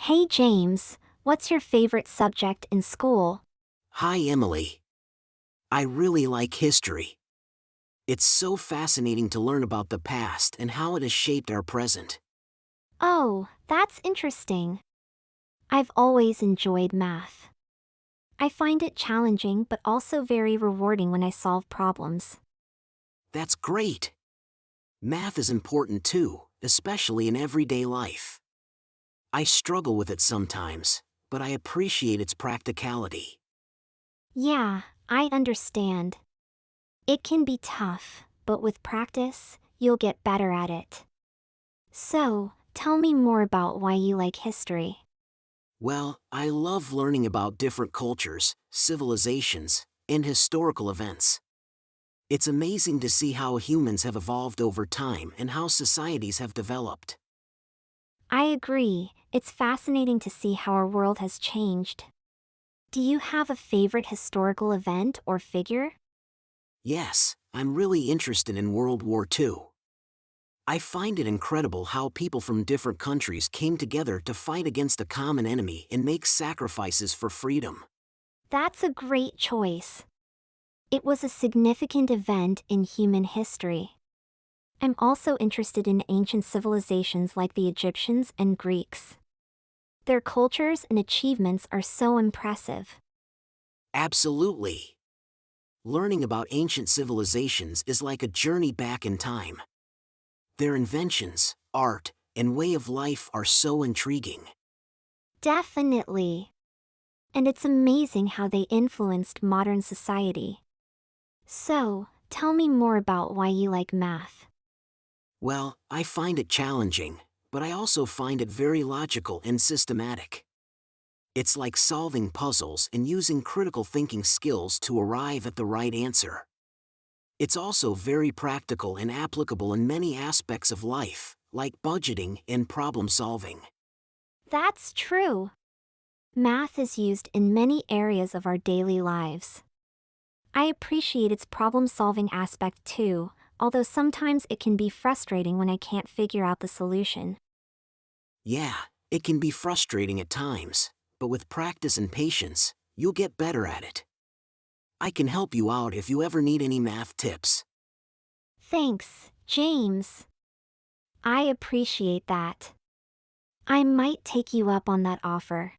Hey James, what's your favorite subject in school? Hi, Emily. I really like history. It's so fascinating to learn about the past and how it has shaped our present. Oh, that's interesting. I've always enjoyed math. I find it challenging but also very rewarding when I solve problems. That's great. Math is important too, especially in everyday life. I struggle with it sometimes, but I appreciate its practicality. Yeah, I understand. It can be tough, but with practice, you'll get better at it. So, tell me more about why you like history. Well, I love learning about different cultures, civilizations, and historical events. It's amazing to see how humans have evolved over time and how societies have developed. I agree, it's fascinating to see how our world has changed. Do you have a favorite historical event or figure? Yes, I'm really interested in World War II. I find it incredible how people from different countries came together to fight against a common enemy and make sacrifices for freedom. That's a great choice. It was a significant event in human history. I'm also interested in ancient civilizations like the Egyptians and Greeks. Their cultures and achievements are so impressive. Absolutely. Learning about ancient civilizations is like a journey back in time. Their inventions, art, and way of life are so intriguing. Definitely. And it's amazing how they influenced modern society. So, tell me more about why you like math. Well, I find it challenging, but I also find it very logical and systematic. It's like solving puzzles and using critical thinking skills to arrive at the right answer. It's also very practical and applicable in many aspects of life, like budgeting and problem solving. That's true. Math is used in many areas of our daily lives. I appreciate its problem-solving aspect too, although sometimes it can be frustrating when I can't figure out the solution. Yeah, it can be frustrating at times, but with practice and patience, you'll get better at it. I can help you out if you ever need any math tips. Thanks, James. I appreciate that. I might take you up on that offer.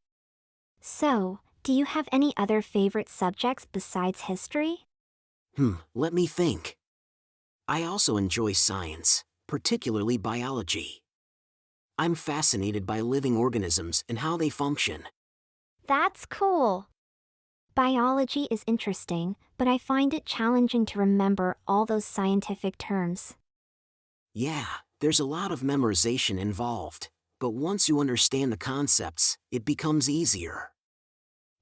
So, do you have any other favorite subjects besides history? Let me think. I also enjoy science, particularly biology. I'm fascinated by living organisms and how they function. That's cool. Biology is interesting, but I find it challenging to remember all those scientific terms. Yeah, there's a lot of memorization involved, but once you understand the concepts, it becomes easier.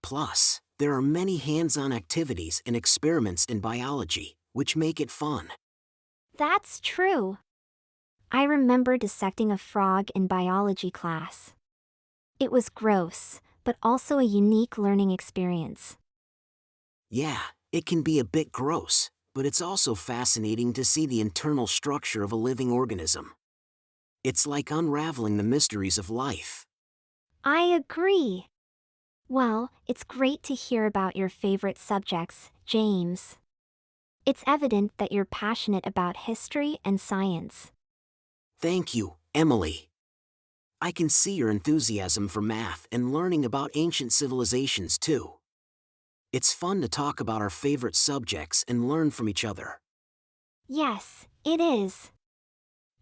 Plus, there are many hands-on activities and experiments in biology, which make it fun. That's true. I remember dissecting a frog in biology class. It was gross, but also a unique learning experience. Yeah, it can be a bit gross, but it's also fascinating to see the internal structure of a living organism. It's like unraveling the mysteries of life. I agree. Well, it's great to hear about your favorite subjects, James. It's evident that you're passionate about history and science. Thank you, Emily. I can see your enthusiasm for math and learning about ancient civilizations too. It's fun to talk about our favorite subjects and learn from each other. Yes, it is.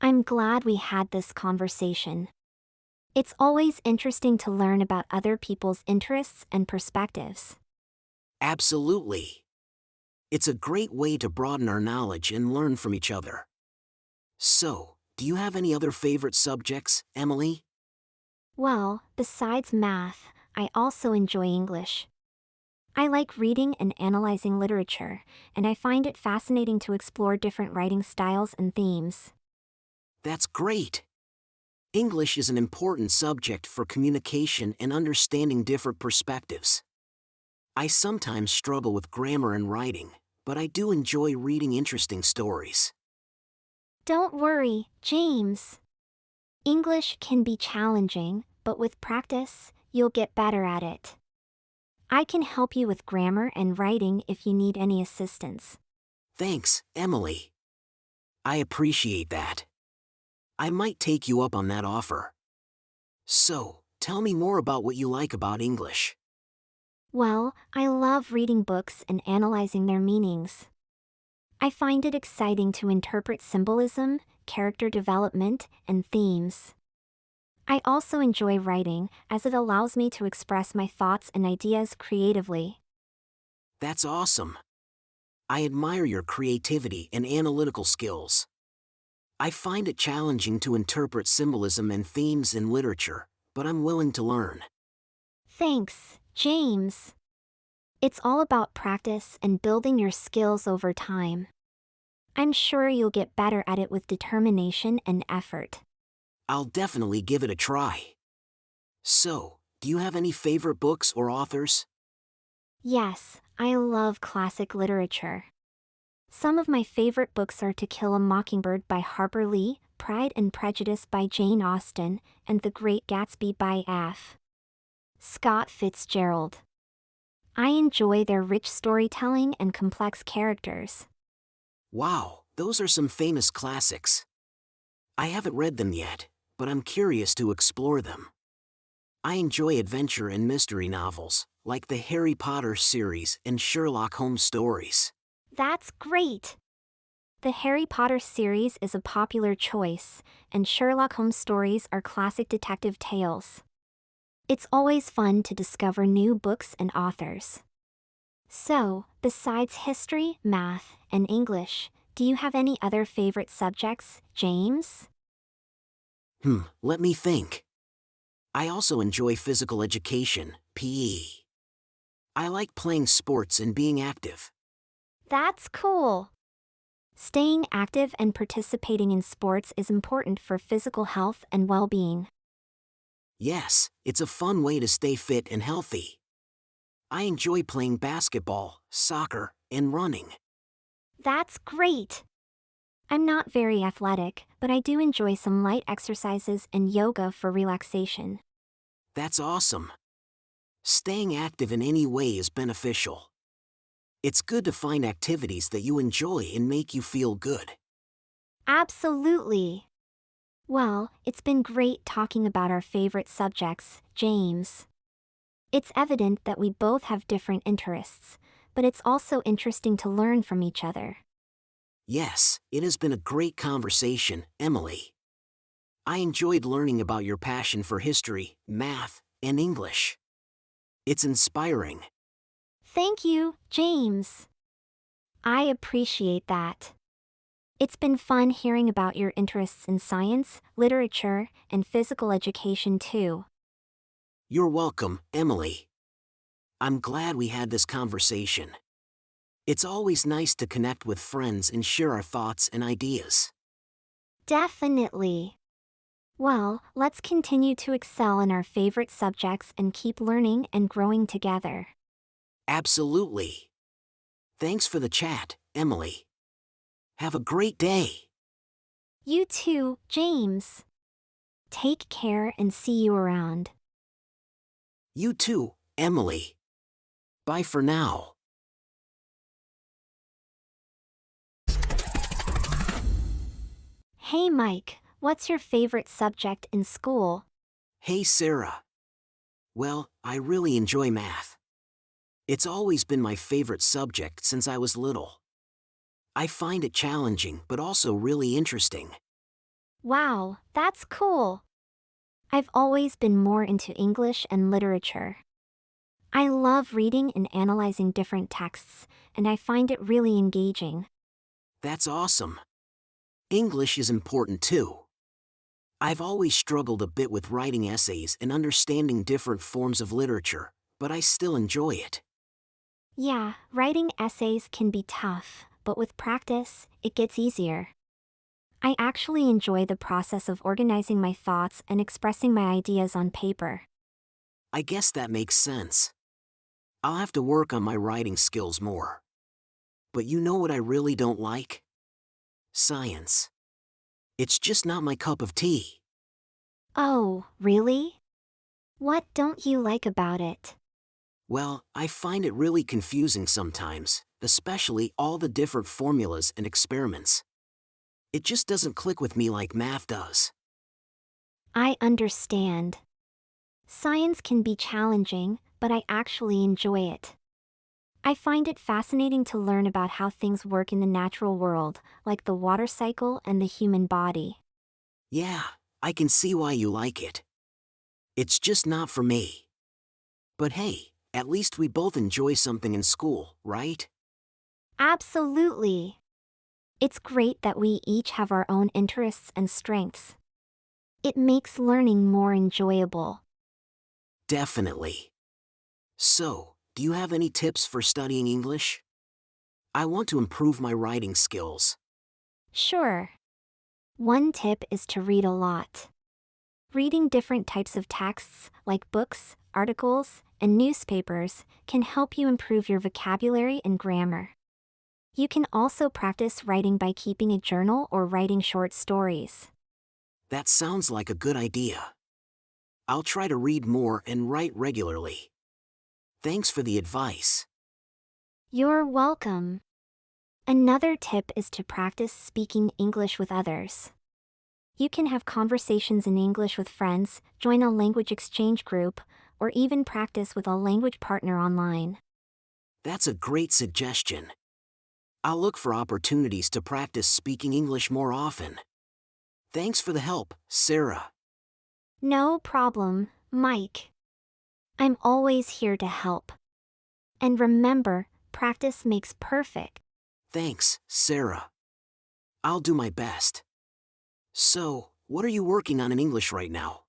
I'm glad we had this conversation. It's always interesting to learn about other people's interests and perspectives. Absolutely. It's a great way to broaden our knowledge and learn from each other. So, do you have any other favorite subjects, Emily? Well, besides math, I also enjoy English. I like reading and analyzing literature, and I find it fascinating to explore different writing styles and themes. That's great. English is an important subject for communication and understanding different perspectives. I sometimes struggle with grammar and writing, but I do enjoy reading interesting stories. Don't worry, James. English can be challenging, but with practice, you'll get better at it. I can help you with grammar and writing if you need any assistance. Thanks, Emily. I appreciate that. I might take you up on that offer. So, tell me more about what you like about English. Well, I love reading books and analyzing their meanings. I find it exciting to interpret symbolism, character development, and themes. I also enjoy writing, as it allows me to express my thoughts and ideas creatively. That's awesome. I admire your creativity and analytical skills. I find it challenging to interpret symbolism and themes in literature, but I'm willing to learn. Thanks, James. It's all about practice and building your skills over time. I'm sure you'll get better at it with determination and effort. I'll definitely give it a try. So, do you have any favorite books or authors? Yes, I love classic literature. Some of my favorite books are To Kill a Mockingbird by Harper Lee, Pride and Prejudice by Jane Austen, and The Great Gatsby by F. Scott Fitzgerald. I enjoy their rich storytelling and complex characters. Wow, those are some famous classics. I haven't read them yet, but I'm curious to explore them. I enjoy adventure and mystery novels, like the Harry Potter series and Sherlock Holmes stories. That's great! The Harry Potter series is a popular choice, and Sherlock Holmes stories are classic detective tales. It's always fun to discover new books and authors. So, besides history, math, and English, do you have any other favorite subjects, James? Let me think. I also enjoy physical education, PE. I like playing sports and being active. That's cool! Staying active and participating in sports is important for physical health and well-being. Yes, it's a fun way to stay fit and healthy. I enjoy playing basketball, soccer, and running. That's great! I'm not very athletic, but I do enjoy some light exercises and yoga for relaxation. That's awesome. Staying active in any way is beneficial. It's good to find activities that you enjoy and make you feel good. Absolutely! Well, it's been great talking about our favorite subjects, James. It's evident that we both have different interests, but it's also interesting to learn from each other. Yes, it has been a great conversation, Emily. I enjoyed learning about your passion for history, math, and English. It's inspiring. Thank you, James. I appreciate that. It's been fun hearing about your interests in science, literature, and physical education too. You're welcome, Emily. I'm glad we had this conversation. It's always nice to connect with friends and share our thoughts and ideas. Definitely. Well, let's continue to excel in our favorite subjects and keep learning and growing together. Absolutely. Thanks for the chat, Emily. Have a great day. You too, James. Take care and see you around. You too, Emily. Bye for now. Hey Mike, what's your favorite subject in school? Hey Sarah. Well, I really enjoy math. It's always been my favorite subject since I was little. I find it challenging but also really interesting. Wow, that's cool. I've always been more into English and literature. I love reading and analyzing different texts, and I find it really engaging. That's awesome. English is important too. I've always struggled a bit with writing essays and understanding different forms of literature, but I still enjoy it. Yeah, writing essays can be tough, but with practice, it gets easier. I actually enjoy the process of organizing my thoughts and expressing my ideas on paper. I guess that makes sense. I'll have to work on my writing skills more. But you know what I really don't like? Science. It's just not my cup of tea. Oh, really? What don't you like about it? Well, I find it really confusing sometimes, especially all the different formulas and experiments. It just doesn't click with me like math does. I understand. Science can be challenging, but I actually enjoy it. I find it fascinating to learn about how things work in the natural world, like the water cycle and the human body. Yeah, I can see why you like it. It's just not for me. But hey, at least we both enjoy something in school, right? Absolutely. It's great that we each have our own interests and strengths. It makes learning more enjoyable. Definitely. So, do you have any tips for studying English? I want to improve my writing skills. Sure. One tip is to read a lot. Reading different types of texts, like books, articles, and newspapers, can help you improve your vocabulary and grammar. You can also practice writing by keeping a journal or writing short stories. That sounds like a good idea. I'll try to read more and write regularly. Thanks for the advice. You're welcome. Another tip is to practice speaking English with others. You can have conversations in English with friends, join a language exchange group, or even practice with a language partner online. That's a great suggestion. I'll look for opportunities to practice speaking English more often. Thanks for the help, Sarah. No problem, Mike. I'm always here to help. And remember, practice makes perfect. Thanks, Sarah. I'll do my best. So, what are you working on in English right now?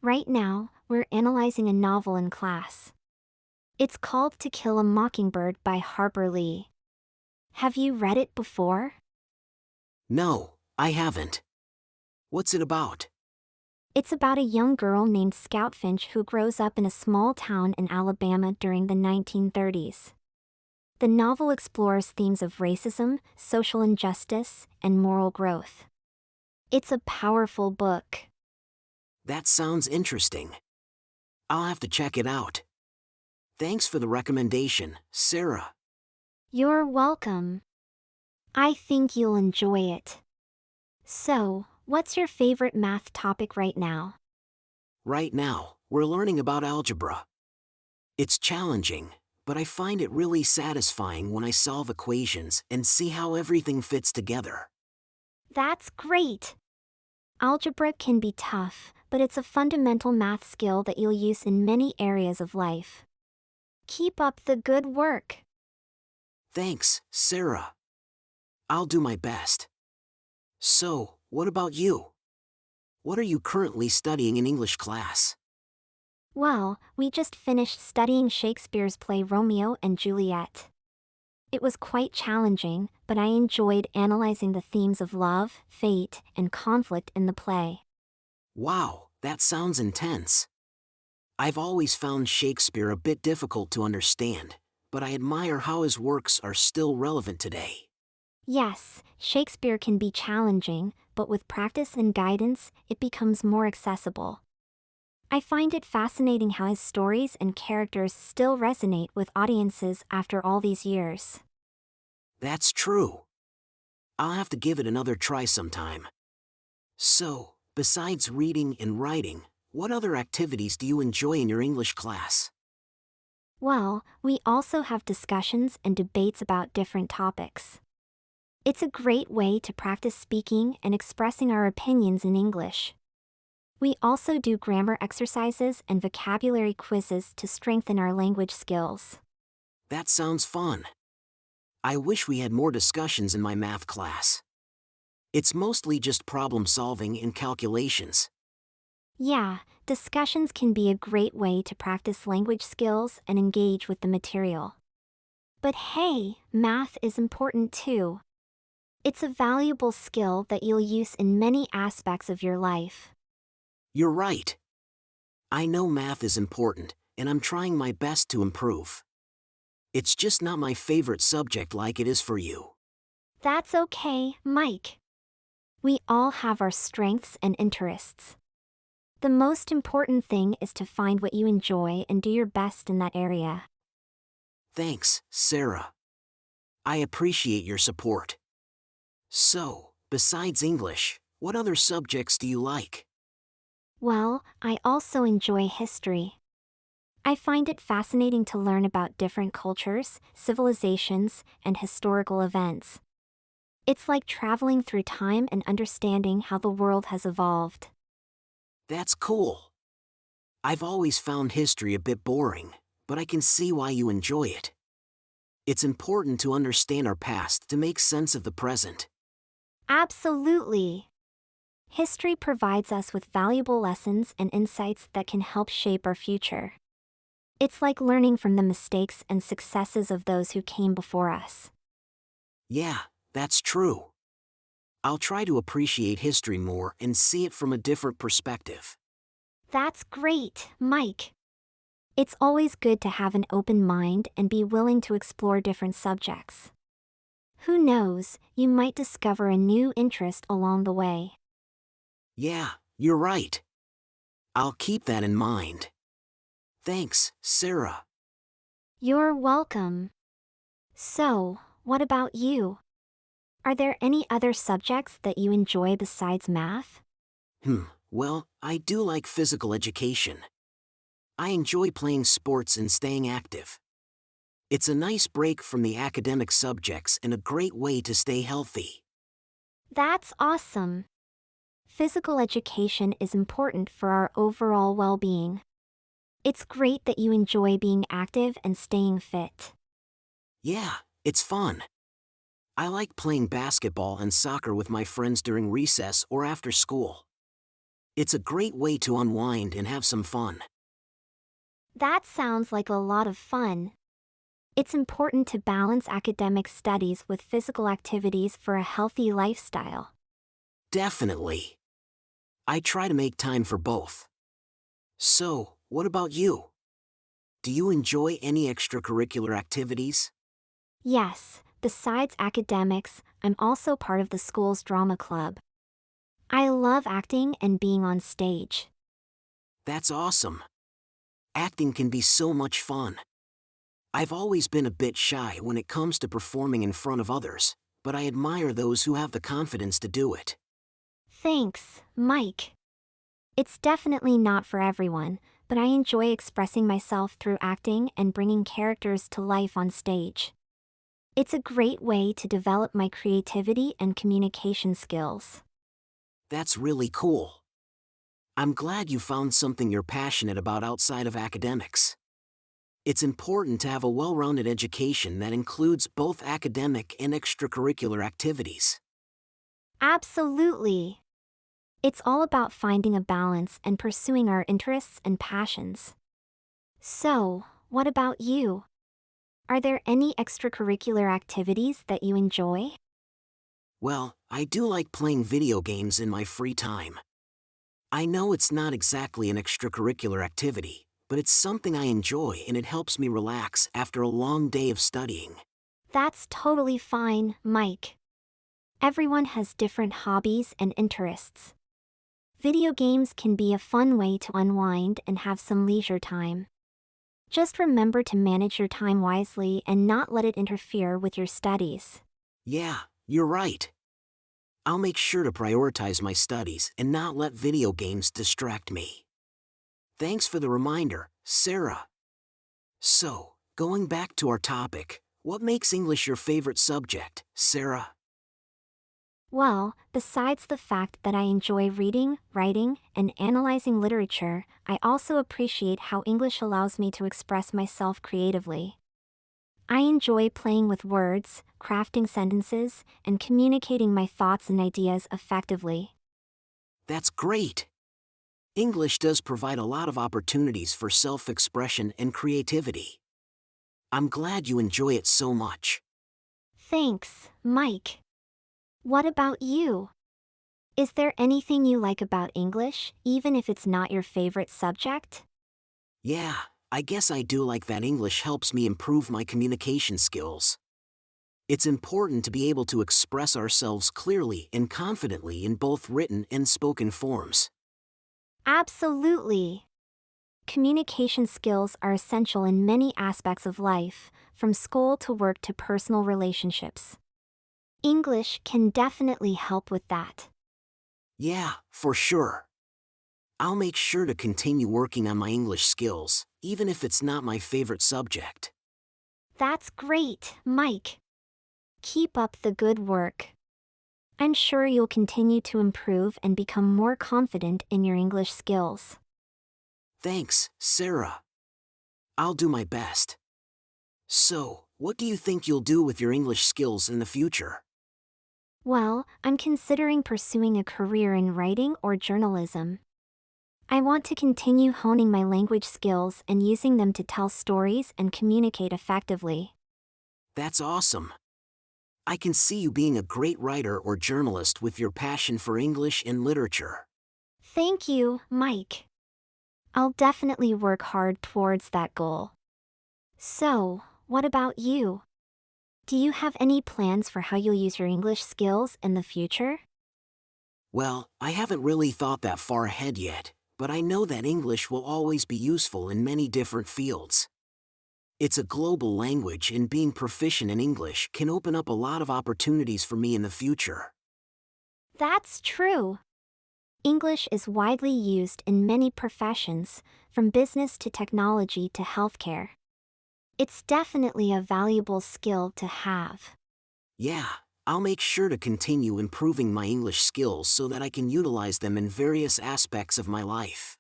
Right now, we're analyzing a novel in class. It's called To Kill a Mockingbird by Harper Lee. Have you read it before? No, I haven't. What's it about? It's about a young girl named Scout Finch who grows up in a small town in Alabama during the 1930s. The novel explores themes of racism, social injustice, and moral growth. It's a powerful book. That sounds interesting. I'll have to check it out. Thanks for the recommendation, Sarah. You're welcome. I think you'll enjoy it. So, what's your favorite math topic right now? Right now, we're learning about algebra. It's challenging, but I find it really satisfying when I solve equations and see how everything fits together. That's great! Algebra can be tough, but it's a fundamental math skill that you'll use in many areas of life. Keep up the good work. Thanks, Sarah. I'll do my best. So, what about you? What are you currently studying in English class? Well, we just finished studying Shakespeare's play Romeo and Juliet. It was quite challenging, but I enjoyed analyzing the themes of love, fate, and conflict in the play. Wow, that sounds intense. I've always found Shakespeare a bit difficult to understand, but I admire how his works are still relevant today. Yes, Shakespeare can be challenging, but with practice and guidance, it becomes more accessible. I find it fascinating how his stories and characters still resonate with audiences after all these years. That's true. I'll have to give it another try sometime. So, besides reading and writing, what other activities do you enjoy in your English class? Well, we also have discussions and debates about different topics. It's a great way to practice speaking and expressing our opinions in English. We also do grammar exercises and vocabulary quizzes to strengthen our language skills. That sounds fun. I wish we had more discussions in my math class. It's mostly just problem solving and calculations. Yeah, discussions can be a great way to practice language skills and engage with the material. But hey, math is important too. It's a valuable skill that you'll use in many aspects of your life. You're right. I know math is important, and I'm trying my best to improve. It's just not my favorite subject like it is for you. That's okay, Mike. We all have our strengths and interests. The most important thing is to find what you enjoy and do your best in that area. Thanks, Sarah. I appreciate your support. So, besides English, what other subjects do you like? Well, I also enjoy history. I find it fascinating to learn about different cultures, civilizations, and historical events. It's like traveling through time and understanding how the world has evolved. That's cool. I've always found history a bit boring, but I can see why you enjoy it. It's important to understand our past to make sense of the present. Absolutely! History provides us with valuable lessons and insights that can help shape our future. It's like learning from the mistakes and successes of those who came before us. Yeah, that's true. I'll try to appreciate history more and see it from a different perspective. That's great, Mike. It's always good to have an open mind and be willing to explore different subjects. Who knows, you might discover a new interest along the way. Yeah, you're right. I'll keep that in mind. Thanks, Sarah. You're welcome. So, what about you? Are there any other subjects that you enjoy besides math? Well, I do like physical education. I enjoy playing sports and staying active. It's a nice break from the academic subjects and a great way to stay healthy. That's awesome. Physical education is important for our overall well-being. It's great that you enjoy being active and staying fit. Yeah, it's fun. I like playing basketball and soccer with my friends during recess or after school. It's a great way to unwind and have some fun. That sounds like a lot of fun. It's important to balance academic studies with physical activities for a healthy lifestyle. Definitely. I try to make time for both. So, what about you? Do you enjoy any extracurricular activities? Yes, besides academics, I'm also part of the school's drama club. I love acting and being on stage. That's awesome. Acting can be so much fun. I've always been a bit shy when it comes to performing in front of others, but I admire those who have the confidence to do it. Thanks, Mike. It's definitely not for everyone, but I enjoy expressing myself through acting and bringing characters to life on stage. It's a great way to develop my creativity and communication skills. That's really cool. I'm glad you found something you're passionate about outside of academics. It's important to have a well-rounded education that includes both academic and extracurricular activities. Absolutely. It's all about finding a balance and pursuing our interests and passions. So, what about you? Are there any extracurricular activities that you enjoy? Well, I do like playing video games in my free time. I know it's not exactly an extracurricular activity, but it's something I enjoy and it helps me relax after a long day of studying. That's totally fine, Mike. Everyone has different hobbies and interests. Video games can be a fun way to unwind and have some leisure time. Just remember to manage your time wisely and not let it interfere with your studies. Yeah, you're right. I'll make sure to prioritize my studies and not let video games distract me. Thanks for the reminder, Sarah. So, going back to our topic, what makes English your favorite subject, Sarah? Well, besides the fact that I enjoy reading, writing, and analyzing literature, I also appreciate how English allows me to express myself creatively. I enjoy playing with words, crafting sentences, and communicating my thoughts and ideas effectively. That's great. English does provide a lot of opportunities for self-expression and creativity. I'm glad you enjoy it so much. Thanks, Mike. What about you? Is there anything you like about English, even if it's not your favorite subject? Yeah, I guess I do like that English helps me improve my communication skills. It's important to be able to express ourselves clearly and confidently in both written and spoken forms. Absolutely. Communication skills are essential in many aspects of life, from school to work to personal relationships. English can definitely help with that. Yeah, for sure. I'll make sure to continue working on my English skills, even if it's not my favorite subject. That's great, Mike. Keep up the good work. I'm sure you'll continue to improve and become more confident in your English skills. Thanks, Sarah. I'll do my best. So, what do you think you'll do with your English skills in the future? Well, I'm considering pursuing a career in writing or journalism. I want to continue honing my language skills and using them to tell stories and communicate effectively. That's awesome. I can see you being a great writer or journalist with your passion for English and literature. Thank you, Mike. I'll definitely work hard towards that goal. So, what about you? Do you have any plans for how you'll use your English skills in the future? Well, I haven't really thought that far ahead yet, but I know that English will always be useful in many different fields. It's a global language, and being proficient in English can open up a lot of opportunities for me in the future. That's true. English is widely used in many professions, from business to technology to healthcare. It's definitely a valuable skill to have. Yeah, I'll make sure to continue improving my English skills so that I can utilize them in various aspects of my life.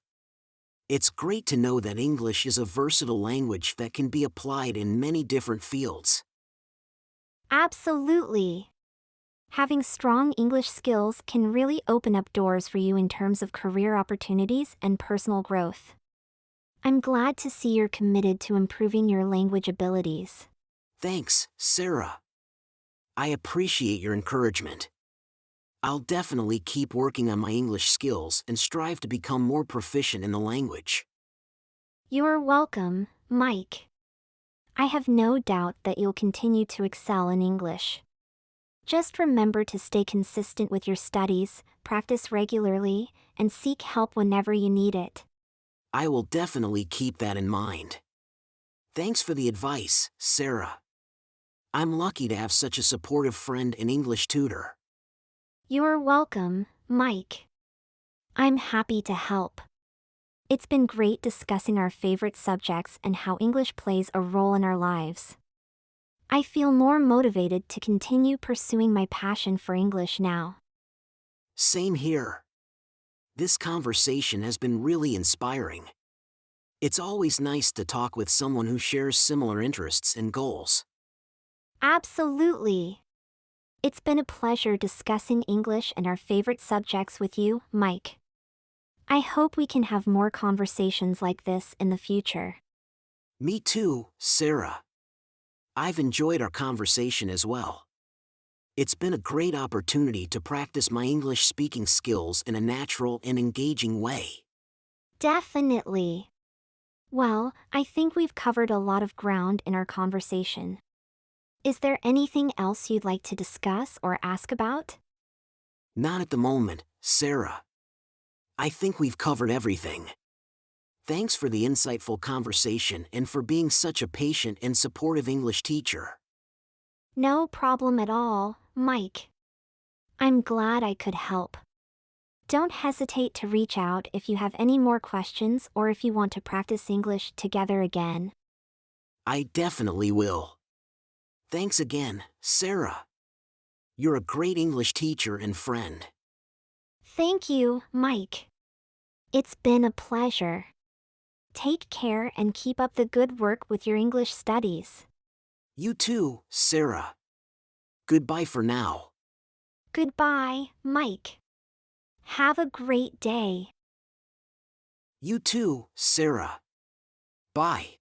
It's great to know that English is a versatile language that can be applied in many different fields. Absolutely. Having strong English skills can really open up doors for you in terms of career opportunities and personal growth. I'm glad to see you're committed to improving your language abilities. Thanks, Sarah. I appreciate your encouragement. I'll definitely keep working on my English skills and strive to become more proficient in the language. You're welcome, Mike. I have no doubt that you'll continue to excel in English. Just remember to stay consistent with your studies, practice regularly, and seek help whenever you need it. I will definitely keep that in mind. Thanks for the advice, Sarah. I'm lucky to have such a supportive friend and English tutor. You're welcome, Mike. I'm happy to help. It's been great discussing our favorite subjects and how English plays a role in our lives. I feel more motivated to continue pursuing my passion for English now. Same here. This conversation has been really inspiring. It's always nice to talk with someone who shares similar interests and goals. Absolutely. It's been a pleasure discussing English and our favorite subjects with you, Mike. I hope we can have more conversations like this in the future. Me too, Sarah. I've enjoyed our conversation as well. It's been a great opportunity to practice my English speaking skills in a natural and engaging way. Definitely. Well, I think we've covered a lot of ground in our conversation. Is there anything else you'd like to discuss or ask about? Not at the moment, Sarah. I think we've covered everything. Thanks for the insightful conversation and for being such a patient and supportive English teacher. No problem at all, Mike. I'm glad I could help. Don't hesitate to reach out if you have any more questions or if you want to practice English together again. I definitely will. Thanks again, Sarah. You're a great English teacher and friend. Thank you, Mike. It's been a pleasure. Take care and keep up the good work with your English studies. You too, Sarah. Goodbye for now. Goodbye, Mike. Have a great day. You too, Sarah. Bye.